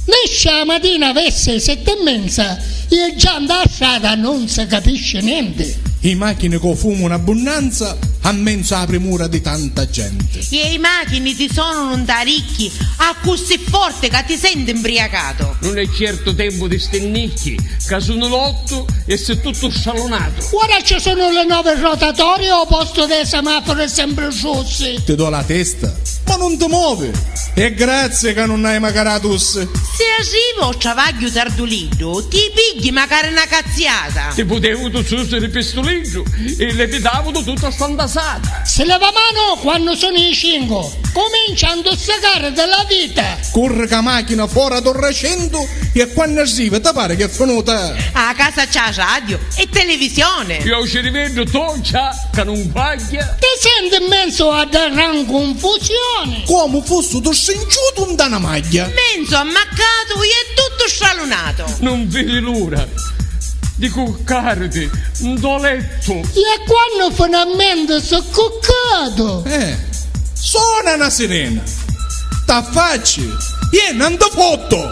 Nesce la mattina avesse 7:30 e già andata a strada non si capisce niente. I macchine che fumano abbondanza a mezzo la premura di tanta gente. E i macchine ti sono non da ricchi, a così forte che ti senti imbriacato. Non è certo tempo di stennicchi, che sono l'otto e sei tutto scialonato. Ora ci sono le 9 rotatorie al posto dei semafori sempre rossi. Ti do la testa, ma non ti muovi. E grazie che non hai macaratus. Se arrivo al travaglio tardolino, ti pigli magari una cazziata. Ti potevo usare il pistoleggio e le ti davo tutta standasata. Si leva mano quando sono i 5, comincia a indossacare della vita. Corre che macchina fuori a Torre 100 e quando arriva ti pare che è venuta. A casa c'è radio e televisione. Io ci rivedo toccia che non paglia. Ti senti in mezzo a gran confusione. Come fosse tu scinciuto in una maglia. Mezzo ammaccato e tutto scialunato. Non vedi l'ora di cuccarti un letto. E quando finalmente sono cuccato. Suona una sirena. T'affacci e non ti fotto.